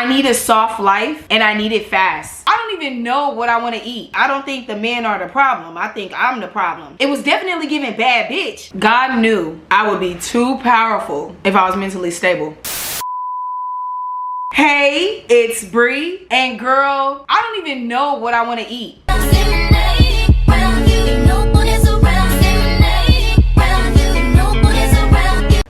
I need a soft life and I need it fast. I don't even know what I want to eat. I don't think the men are the problem. I think I'm the problem. It was definitely giving bad bitch. God knew I would be too powerful if I was mentally stable. Hey, it's Bri, and girl, I don't even know what I want to eat.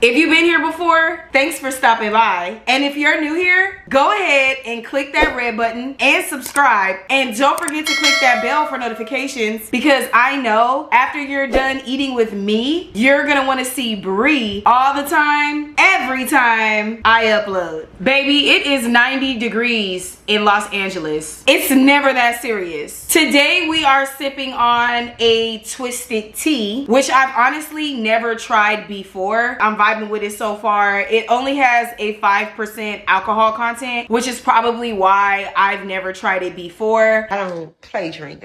If you've been here before, thanks for stopping by. And if you're new here, go ahead and click that red button and subscribe. And don't forget to click that bell for notifications, because I know after you're done eating with me, you're gonna want to see Bri all the time, every time I upload. Baby, it is 90 degrees in Los Angeles. It's never that serious. Today we are sipping on a twisted tea, which I've honestly never tried before. I'm vibing with it so far. It only has a 5% alcohol content, which is probably why I've never tried it before. I don't play drink.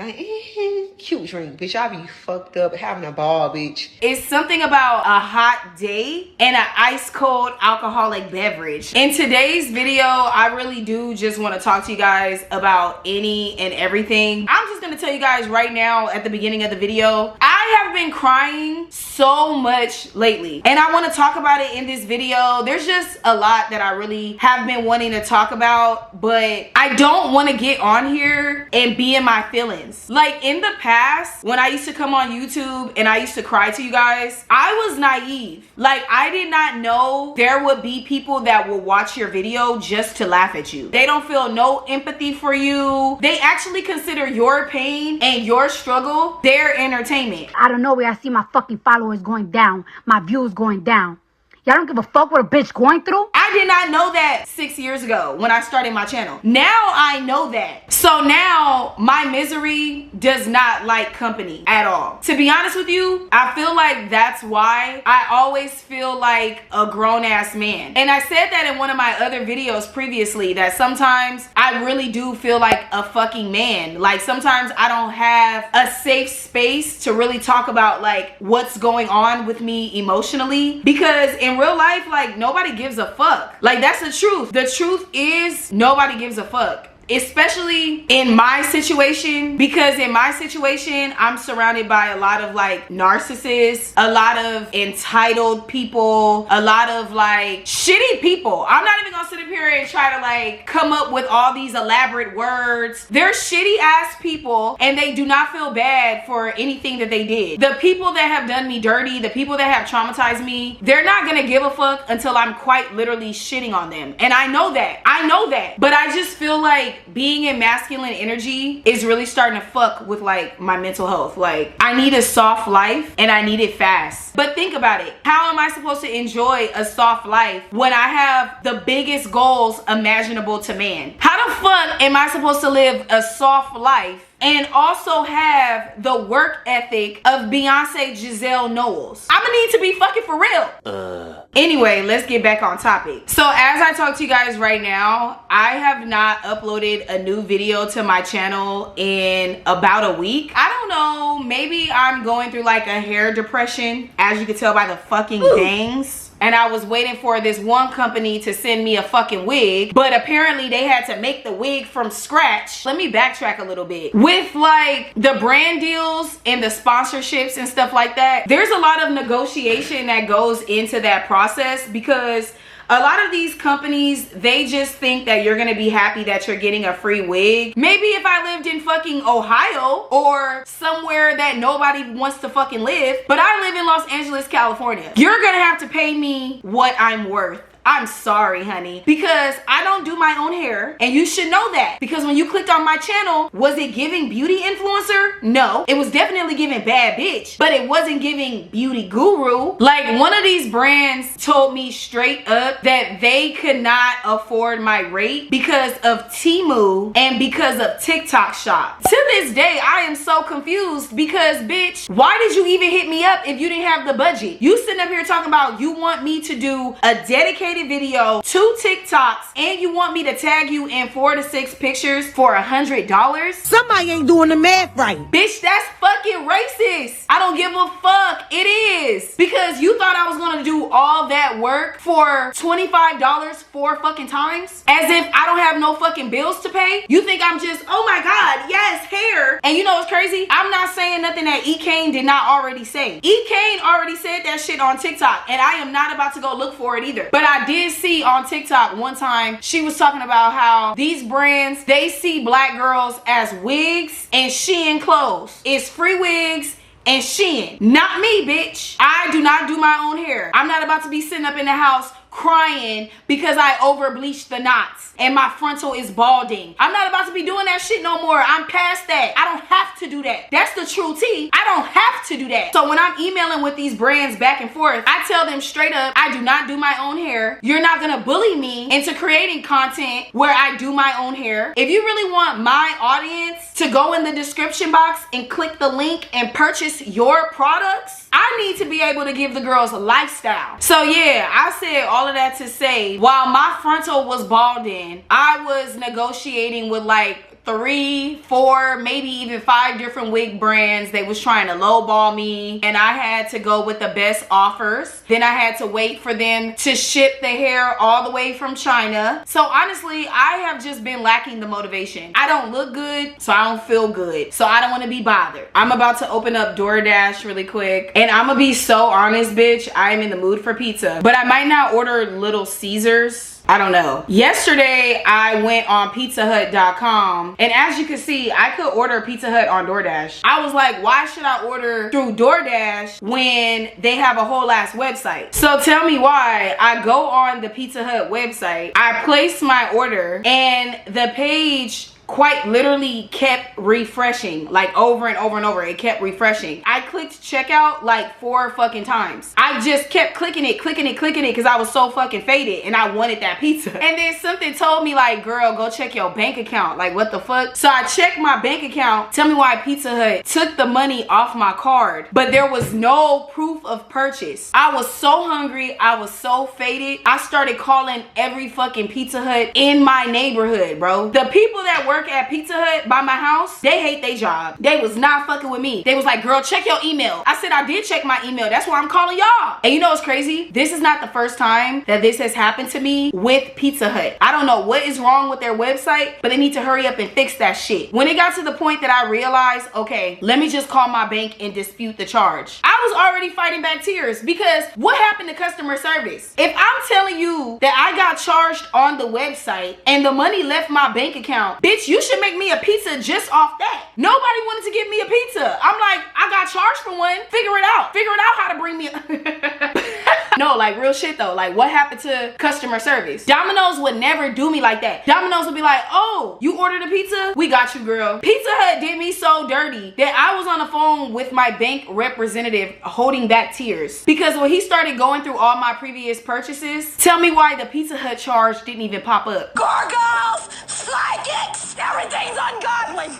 Cute drink, bitch. I be fucked up having a ball, bitch. It's something about a hot day and an ice cold alcoholic beverage. In today's video, I really do just want to talk to you guys about any and everything. I'm just gonna tell you guys right now at the beginning of the video, I have been crying so much lately, and I want to talk about it in this video. There's just a lot that I really have been wanting to talk about, but I don't want to get on here and be in my feelings. Like in the past, when I used to come on YouTube and I used to cry to you guys, I was naive. Like I did not know there would be people that will watch your video just to laugh at you. They don't feel no empathy for you. They actually consider your pain and your struggle their entertainment. I don't know where I see my fucking followers going down, my views going down. Y'all don't give a fuck what a bitch going through? I did not know that 6 years ago when I started my channel. Now I know that. So now my misery does not like company at all. To be honest with you, I feel like that's why I always feel like a grown-ass man. And I said that in one of my other videos previously, that sometimes I really do feel like a fucking man. Like sometimes I don't have a safe space to really talk about like what's going on with me emotionally, because in real life, like nobody gives a fuck. Like that's the truth. The truth is nobody gives a fuck. Especially in my situation, because in my situation I'm surrounded by a lot of like narcissists, a lot of entitled people, a lot of like shitty people. I'm not even gonna sit up here and try to like come up with all these elaborate words. They're shitty ass people and they do not feel bad for anything that they did. The people that have done me dirty, the people that have traumatized me, they're not gonna give a fuck until I'm quite literally shitting on them. And I know that. But I just feel like being in masculine energy is really starting to fuck with like my mental health. Like I need a soft life and I need it fast. But think about it. How am I supposed to enjoy a soft life when I have the biggest goals imaginable to man? How the fuck am I supposed to live a soft life and also have the work ethic of Beyonce Giselle Knowles? I'm gonna need to be fucking for real. Anyway, let's get back on topic. So as I talk to you guys right now, I have not uploaded a new video to my channel in about a week. I don't know, maybe I'm going through like a hair depression, as you can tell by the fucking bangs. And I was waiting for this one company to send me a fucking wig, but apparently they had to make the wig from scratch. Let me backtrack a little bit. With like the brand deals and the sponsorships and stuff like that, there's a lot of negotiation that goes into that process, because a lot of these companies, they just think that you're gonna be happy that you're getting a free wig. Maybe if I lived in fucking Ohio or somewhere that nobody wants to fucking live, but I live in Los Angeles, California, you're gonna have to pay me what I'm worth. I'm sorry, honey, because I don't do my own hair, and you should know that, because when you clicked on my channel, was it giving beauty influencer? No, it was definitely giving bad bitch, but it wasn't giving beauty guru. Like one of these brands told me straight up that they could not afford my rate because of Temu and because of TikTok Shop. To this day, I am so confused, because bitch, why did you even hit me up if you didn't have the budget? You sitting up here talking about you want me to do a dedicated animated video, 2 TikToks, and you want me to tag you in 4 to 6 pictures for $100? Somebody ain't doing the math right. Bitch, that's fucking racist. I don't give a fuck. It is. Because you thought I was gonna do all that work for $25 4 fucking times? As if I don't have no fucking bills to pay? You think I'm just, oh my God, yes, hair. And you know what's crazy? I'm not saying nothing that E. Kane did not already say. E. Kane already said that shit on TikTok, and I am not about to go look for it either. But I did see on TikTok one time, she was talking about how these brands, they see black girls as wigs and Shein clothes. It's free wigs and Shein. Not me, bitch. I do not do my own hair. I'm not about to be sitting up in the house crying because I over bleached the knots and my frontal is balding. I'm not about to be doing that shit no more. I'm past that. I don't have to do that. That's the true tea. I don't have to do that. So when I'm emailing with these brands back and forth, I tell them straight up, I do not do my own hair. You're not gonna bully me into creating content where I do my own hair. If you really want my audience to go in the description box and click the link and purchase your products, I need to be able to give the girls a lifestyle. So yeah, I said all of that to say, while my frontal was balding, I was negotiating with like 3, 4, maybe even 5 different wig brands. They was trying to lowball me, and I had to go with the best offers. Then I had to wait for them to ship the hair all the way from China. So honestly, I have just been lacking the motivation. I don't look good, so I don't feel good. So I don't want to be bothered. I'm about to open up DoorDash really quick, and I'm gonna be so honest, bitch. I am in the mood for pizza, but I might not order Little Caesars. I don't know. Yesterday, I went on pizzahut.com, and as you can see, I could order Pizza Hut on DoorDash. I was like, why should I order through DoorDash when they have a whole ass website? So tell me why. I go on the Pizza Hut website, I place my order, and the page quite literally kept refreshing, like over and over and over. It kept refreshing. I clicked checkout like 4 fucking times. I just kept clicking it because I was so fucking faded and I wanted that pizza. And then something told me like, girl, go check your bank account. Like, what the fuck? So I checked my bank account. Tell me why Pizza Hut took the money off my card, but there was no proof of purchase. I was so hungry. I was so faded. I started calling every fucking Pizza Hut in my neighborhood, bro. The people that work at Pizza Hut by my house, they hate their job. They was not fucking with me. They was like, girl, check your email. I said, I did check my email. That's why I'm calling y'all. And you know what's crazy? This is not the first time that this has happened to me with Pizza Hut. I don't know what is wrong with their website, but they need to hurry up and fix that shit. When it got to the point that I realized, okay, let me just call my bank and dispute the charge, I was already fighting back tears, because what happened to customer service? If I'm telling you that I got charged on the website and the money left my bank account, bitch, you should make me a pizza just off that. Nobody wanted to give me a pizza. I'm like, I got charged for one. Figure it out. Figure it out how to bring me a no, like real shit though. Like, what happened to customer service? Domino's would never do me like that. Domino's would be like, oh, you ordered a pizza? We got you, girl. Pizza Hut did me so dirty that I was on the phone with my bank representative holding back tears, because when he started going through all my previous purchases, tell me why the Pizza Hut charge didn't even pop up. Gargoyles, psychics, everything's ungodly.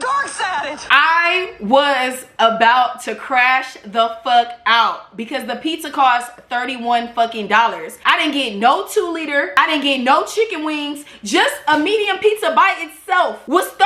Dark Savage. I was about to crash the fuck out because the pizza cost $31 fucking dollars. I didn't get no 2-liter. I didn't get no chicken wings. Just a medium pizza by itself was $31.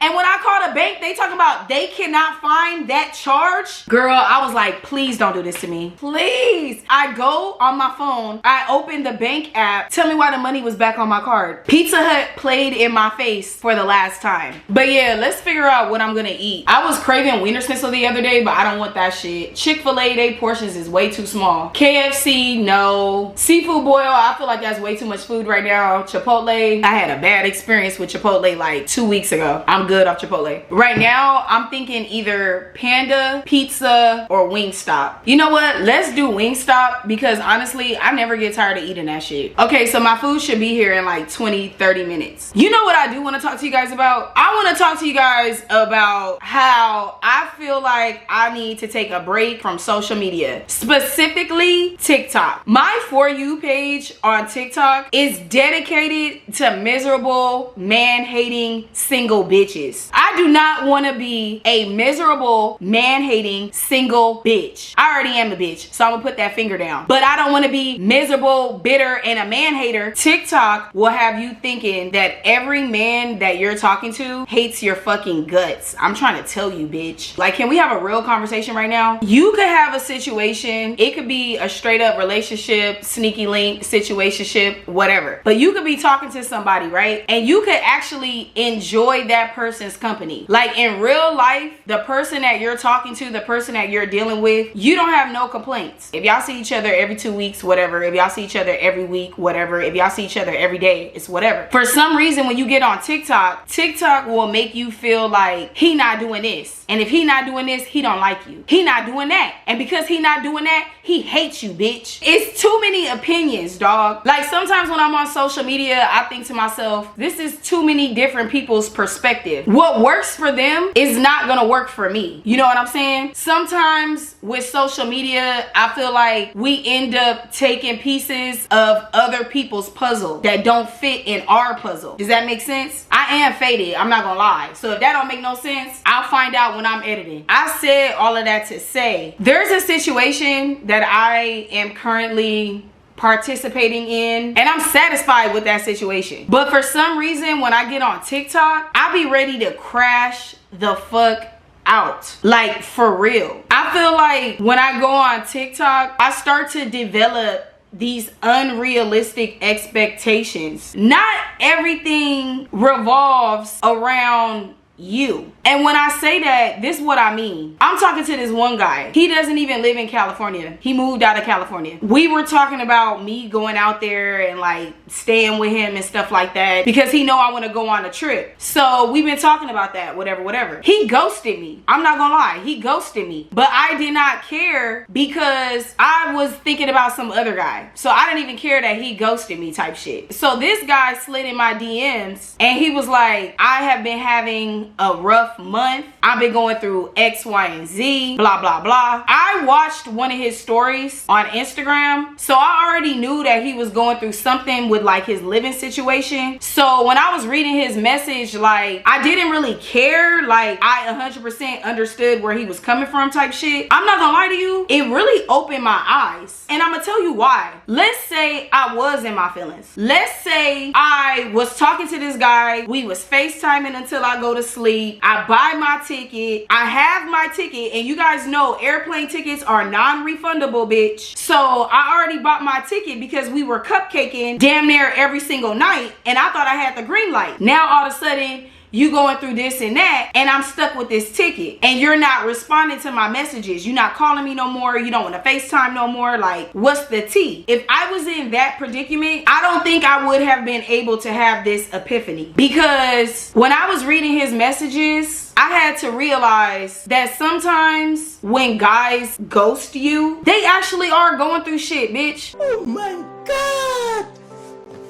And when I called a bank, they talking about they cannot find that charge. Girl, I was like, please don't do this to me. Please. I go on my phone. I open the bank app. Tell me why the money was back on my card. Pizza Hut played in my face for the last time. But yeah, let's figure out what I'm gonna eat. I was craving Wiener Schnitzel the other day, but I don't want that shit. Chick-fil-A, they portions is way too small. KFC, no. Seafood boil, I feel like that's way too much food right now. Chipotle, I had a bad experience with Chipotle like 2 weeks ago. I'm good off Chipotle. Right now, I'm thinking either Panda, Pizza, or Wingstop. You know what? Let's do Wingstop, because honestly, I never get tired of eating that shit. Okay, so my food should be here in like 20-30 minutes. You know what I do want to talk to you guys about? I want to talk to you guys guys about how I feel like I need to take a break from social media, specifically TikTok. My For You page on TikTok is dedicated to miserable, man-hating, single bitches. I do not want to be a miserable, man-hating, single bitch. I already am a bitch, so I'm gonna put that finger down. But I don't want to be miserable, bitter, and a man-hater. TikTok will have you thinking that every man that you're talking to hates your fucking guts. I'm trying to tell you, bitch. Like, can we have a real conversation right now? You could have a situation, it could be a straight up relationship, sneaky link, situationship, whatever. But you could be talking to somebody, right? And you could actually enjoy that person's company. Like in real life, the person that you're talking to, the person that you're dealing with, you don't have no complaints. If y'all see each other every 2 weeks, whatever. If y'all see each other every week, whatever. If y'all see each other every day, it's whatever. For some reason, when you get on TikTok, TikTok will make you feel like he not doing this. And if he not doing this, he don't like you. He not doing that. And because he not doing that, he hates you, bitch. It's too many opinions, dog. Like sometimes when I'm on social media, I think to myself, this is too many different people's perspective. What works for them is not gonna work for me. You know what I'm saying? Sometimes with social media, I feel like we end up taking pieces of other people's puzzle that don't fit in our puzzle. Does that make sense? I am faded, I'm not gonna lie. So if that don't make no sense, I'll find out when I'm editing. I said all of that to say, there's a situation that I am currently participating in, and I'm satisfied with that situation. But for some reason, when I get on TikTok, I be ready to crash the fuck out. Like, for real. I feel like when I go on TikTok, I start to develop these unrealistic expectations. Not everything revolves around you. And when I say that, this is what I mean. I'm talking to this one guy. He doesn't even live in California. He moved out of California. We were talking about me going out there and like staying with him and stuff like that because he know I want to go on a trip. So we've been talking about that, whatever. He ghosted me. I'm not gonna lie, he ghosted me. But I did not care because I was thinking about some other guy. So I didn't even care that he ghosted me type shit. So this guy slid in my DMs and he was like, I have been having a rough month. I've been going through X, Y, and Z, blah, blah, blah. I watched one of his stories on Instagram. So I already knew that he was going through something with like his living situation. So when I was reading his message, like I didn't really care. Like I 100% understood where he was coming from type shit. I'm not gonna lie to you. It really opened my eyes. And I'm gonna tell you why. Let's say I was in my feelings. Let's say I was talking to this guy. We was FaceTiming until I go to sleep. I buy my ticket. I have my ticket, and you guys know airplane tickets are non-refundable, bitch. So I already bought my ticket because we were cupcaking damn near every single night, and I thought I had the green light. Now all of a sudden, you going through this and that, and I'm stuck with this ticket, and you're not responding to my messages. You're not calling me no more. You don't want to FaceTime no more. Like, what's the tea? If I was in that predicament, I don't think I would have been able to have this epiphany, because when I was reading his messages, I had to realize that sometimes when guys ghost you, they actually are going through shit, bitch. Oh my God!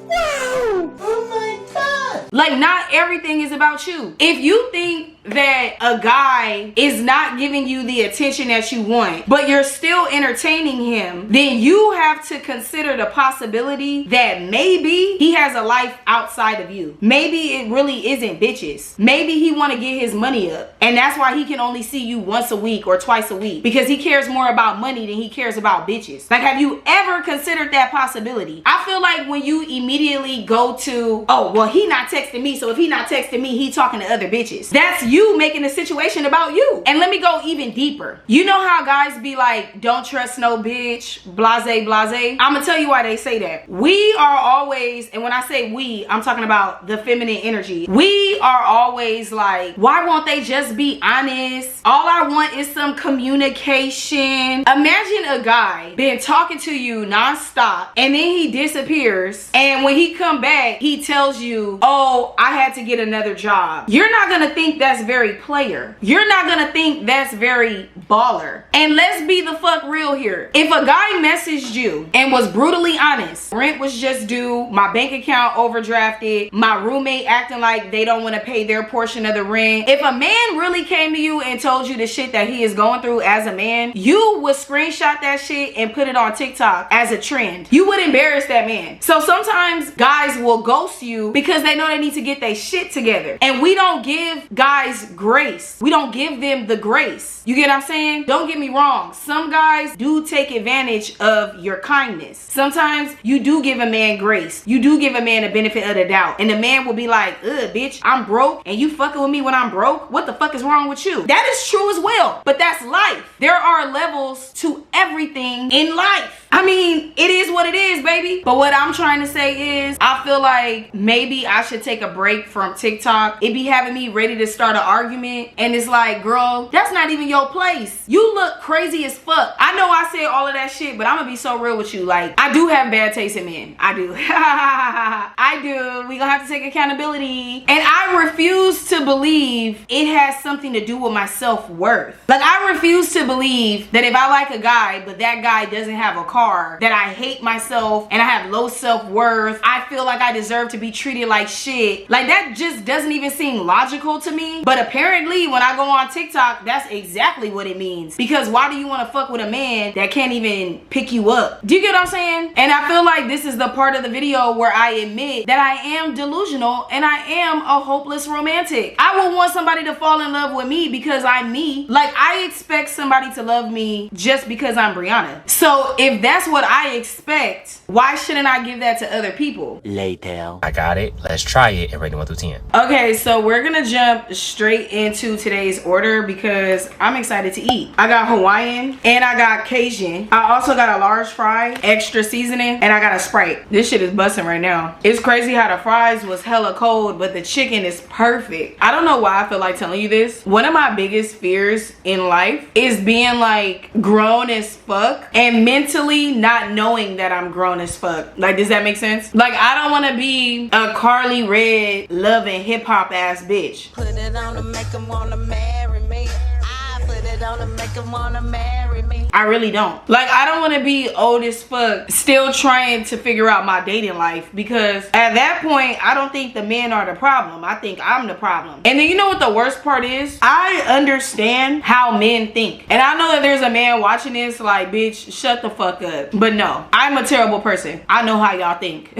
Wow! Oh my God! Like, not everything is about you. If you think that a guy is not giving you the attention that you want, but you're still entertaining him, then you have to consider the possibility that maybe he has a life outside of you. Maybe it really isn't bitches. Maybe he want to get his money up, and that's why he can only see you once a week or twice a week, because he cares more about money than he cares about bitches. Like, have you ever considered that possibility? I feel like when you immediately go to, oh, well, he not texting me, so if he not texting me, he talking to other bitches. That's you making the situation about you. And let me go even deeper. You know how guys be like, don't trust no bitch, blase, blase? I'm gonna tell you why they say that. We are always, and when I say we, I'm talking about the feminine energy. We are always like, why won't they just be honest? All I want is some communication. Imagine a guy been talking to you nonstop, and then he disappears, and when he come back, he tells you, oh, I had to get another job. You're not gonna think that's that's very player. You're not gonna think that's very baller. And let's be the fuck real here. If a guy messaged you and was brutally honest, rent was just due, my bank account overdrafted, my roommate acting like they don't want to pay their portion of the rent. If a man really came to you and told you the shit that he is going through as a man, you would screenshot that shit and put it on TikTok as a trend. You would embarrass that man. So sometimes guys will ghost you because they know they need to get their shit together. And we don't give guys grace. We don't give them the grace. You get what I'm saying? Don't get me wrong. Some guys do take advantage of your kindness. Sometimes you do give a man grace. You do give a man a benefit of the doubt. And the man will be like, ugh, bitch, I'm broke and you fucking with me when I'm broke? What the fuck is wrong with you? That is true as well. But that's life. There are levels to everything in life. I mean, it is what it is, baby. But what I'm trying to say is, I feel like maybe I should take a break from TikTok. It be having me ready to start an argument. And it's like, girl, that's not even your place. You look crazy as fuck. I know I said all of that shit, but I'm gonna be so real with you. Like, I do have bad taste in men. I do. I do. We gonna have to take accountability. And I refuse to believe it has something to do with my self-worth. Like, I refuse to believe that if I like a guy, but that guy doesn't have a car, that I hate myself and I have low self-worth, I feel like I deserve to be treated like shit. Like, that just doesn't even seem logical to me. But apparently when I go on TikTok, that's exactly what it means. Because why do you want to fuck with a man that can't even pick you up? Do you get what I'm saying? And I feel like this is the part of the video where I admit that I am delusional and I am a hopeless romantic. I would want somebody to fall in love with me because I'm me. Like, I expect somebody to love me just because I'm Brianna. So if that's what I expect, why shouldn't I give that to other people? Later. I got it. Let's try it and rate it 1 through 10. Okay, so we're gonna jump straight into today's order because I'm excited to eat. I got Hawaiian and I got Cajun. I also got a large fry, extra seasoning, and I got a Sprite. This shit is busting right now. It's crazy how the fries was hella cold, but the chicken is perfect. I don't know why I feel like telling you this. One of my biggest fears in life is being like grown as fuck and mentally not knowing that I'm grown as fuck. Like, does that make sense? Like, I don't want to be a Carly Red loving hip hop ass bitch. Put it on to make them wanna marry me. I put it on to make them wanna marry me. I really don't. Like, I don't want to be old as fuck still trying to figure out my dating life, because at that point I don't think the men are the problem. I think I'm the problem. And then you know what the worst part is? I understand how men think. And I know that there's a man watching this like, bitch, shut the fuck up. But no, I'm a terrible person. I know how y'all think.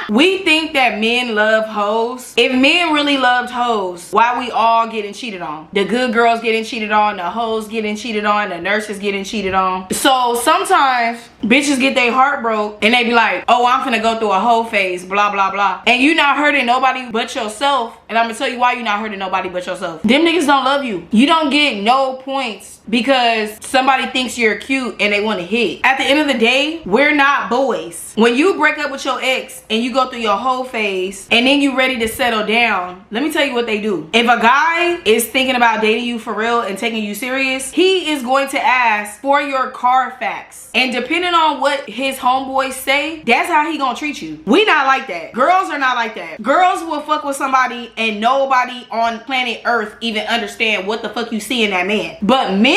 We think that men love hoes. If men really loved hoes, why we all getting cheated on? The good girls getting cheated on, the hoes getting cheated on, the nurses getting cheated on. So sometimes bitches get their heart broke and they be like, oh, I'm finna go through a hoe phase, blah blah blah. And you not hurting nobody but yourself. And I'm gonna tell you why you not hurting nobody but yourself. Them niggas don't love you. You don't get no points because somebody thinks you're cute and they want to hit. At the end of the day, we're not boys. When you break up with your ex and you go through your whole phase and then you ready to settle down, let me tell you what they do. If a guy is thinking about dating you for real and taking you serious, he is going to ask for your Carfax. And depending on what his homeboys say, that's how he gonna treat you. We not like that. Girls are not like that. Girls will fuck with somebody and nobody on planet Earth even understand what the fuck you see in that man. But men,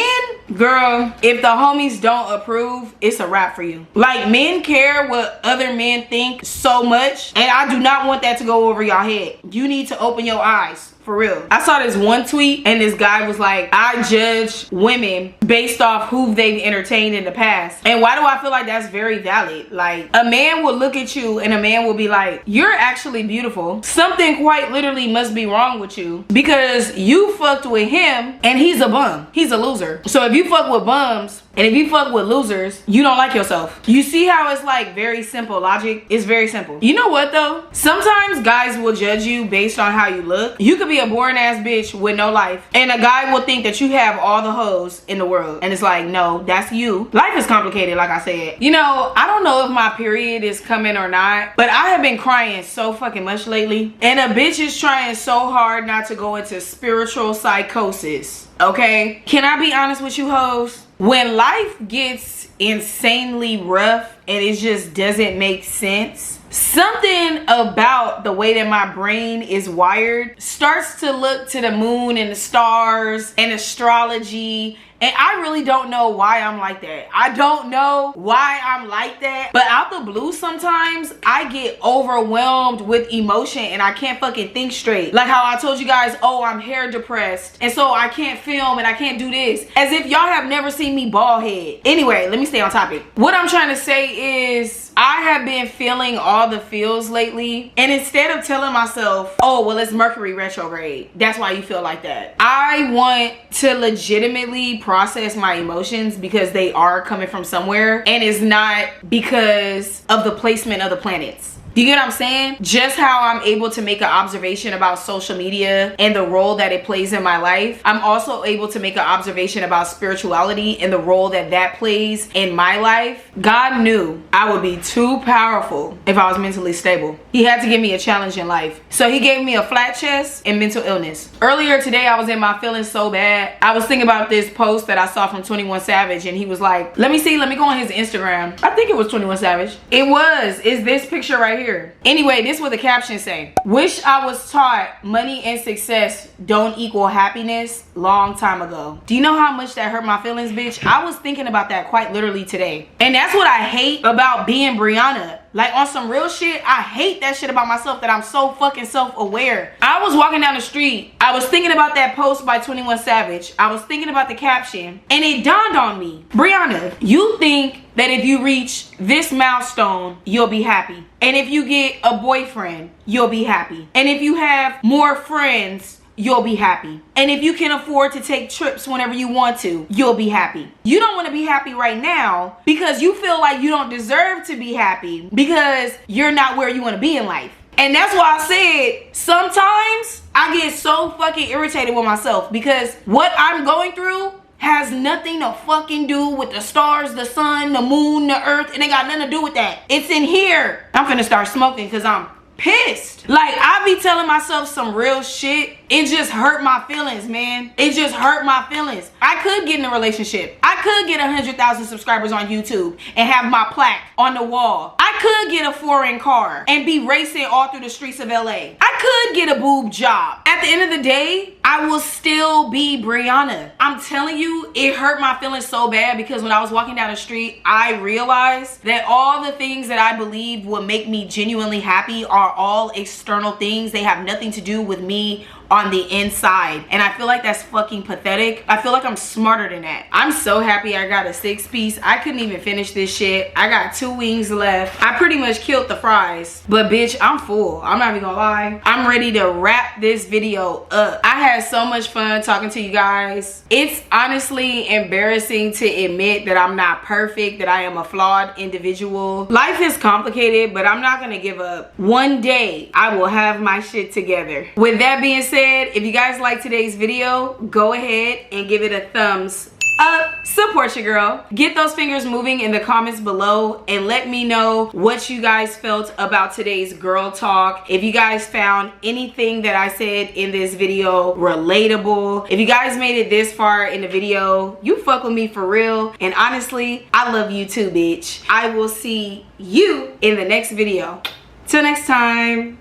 girl, if the homies don't approve, it's a wrap for you. Like, men care what other men think so much, and I do not want that to go over your head. You need to open your eyes. For real. I saw this one tweet and this guy was like, I judge women based off who they've entertained in the past. And why do I feel like that's very valid? Like, a man will look at you and a man will be like, you're actually beautiful. Something quite literally must be wrong with you because you fucked with him and he's a bum. He's a loser. So if you fuck with bums and if you fuck with losers, you don't like yourself. You see how it's like very simple logic? It's very simple. You know what though? Sometimes guys will judge you based on how you look. You could be a boring ass bitch with no life and a guy will think that you have all the hoes in the world, and it's like, no, that's you. Life is complicated, like I said. You know, I don't know if my period is coming or not, but I have been crying so fucking much lately, and a bitch is trying so hard not to go into spiritual psychosis. Okay, can I be honest with you hoes? when life gets insanely rough and it just doesn't make sense, something about the way that my brain is wired starts to look to the moon and the stars and astrology. And I really don't know why I'm like that. I don't know why I'm like that. But out the blue, sometimes I get overwhelmed with emotion and I can't fucking think straight. Like how I told you guys, oh, I'm hair depressed, and so I can't film and I can't do this. As if y'all have never seen me bald head. Anyway, let me stay on topic. What I'm trying to say is I have been feeling all the feels lately. And instead of telling myself, oh, well, it's Mercury retrograde, that's why you feel like that, I want to legitimately process my emotions because they are coming from somewhere and it's not because of the placement of the planets. Do you get what I'm saying? Just how I'm able to make an observation about social media and the role that it plays in my life, I'm also able to make an observation about spirituality and the role that that plays in my life. God knew I would be too powerful if I was mentally stable. He had to give me a challenge in life. So he gave me a flat chest and mental illness. Earlier today, I was in my feelings so bad. I was thinking about this post that I saw from 21 Savage, and he was like, let me go on his Instagram. I think it was 21 Savage. It's this picture right here. Anyway, this is what the caption say. Wish I was taught money and success don't equal happiness long time ago. Do you know how much that hurt my feelings, bitch? I was thinking about that quite literally today. And that's what I hate about being Brianna. Like, on some real shit, I hate that shit about myself, that I'm so fucking self-aware. I was walking down the street. I was thinking about that post by 21 Savage. I was thinking about the caption. And it dawned on me. Brianna, you think that if you reach this milestone, you'll be happy. And if you get a boyfriend, you'll be happy. And if you have more friends, you'll be happy. And if you can afford to take trips whenever you want to, you'll be happy. You don't want to be happy right now because you feel like you don't deserve to be happy because you're not where you want to be in life. And that's why I said sometimes I get so fucking irritated with myself because what I'm going through has nothing to fucking do with the stars, the sun, the moon, the earth. It ain't got nothing to do with that. It's in here. I'm finna start smoking because I'm pissed. Like, I be telling myself some real shit. It just hurt my feelings, man. It just hurt my feelings. I could get in a relationship. I could get 100,000 subscribers on YouTube and have my plaque on the wall. I could get a foreign car and be racing all through the streets of LA. I could get a boob job. At the end of the day, I will still be Brianna. I'm telling you, it hurt my feelings so bad because when I was walking down the street, I realized that all the things that I believe will make me genuinely happy are all external things. They have nothing to do with me on the inside. And I feel like that's fucking pathetic. I feel like I'm smarter than that. I'm so happy I got a 6-piece. I couldn't even finish this shit. I got 2 wings left. I pretty much killed the fries. But bitch, I'm full. I'm not even gonna lie. I'm ready to wrap this video up. I had so much fun talking to you guys. It's honestly embarrassing to admit that I'm not perfect, that I am a flawed individual. Life is complicated, but I'm not gonna give up. One day, I will have my shit together. With that being said, if you guys like today's video, go ahead and give it a thumbs up. Support your girl. Get those fingers moving in the comments below and let me know what you guys felt about today's girl talk. If you guys found anything that I said in this video relatable, if you guys made it this far in the video, you fuck with me for real. And honestly, I love you too, bitch. I will see you in the next video. Till next time.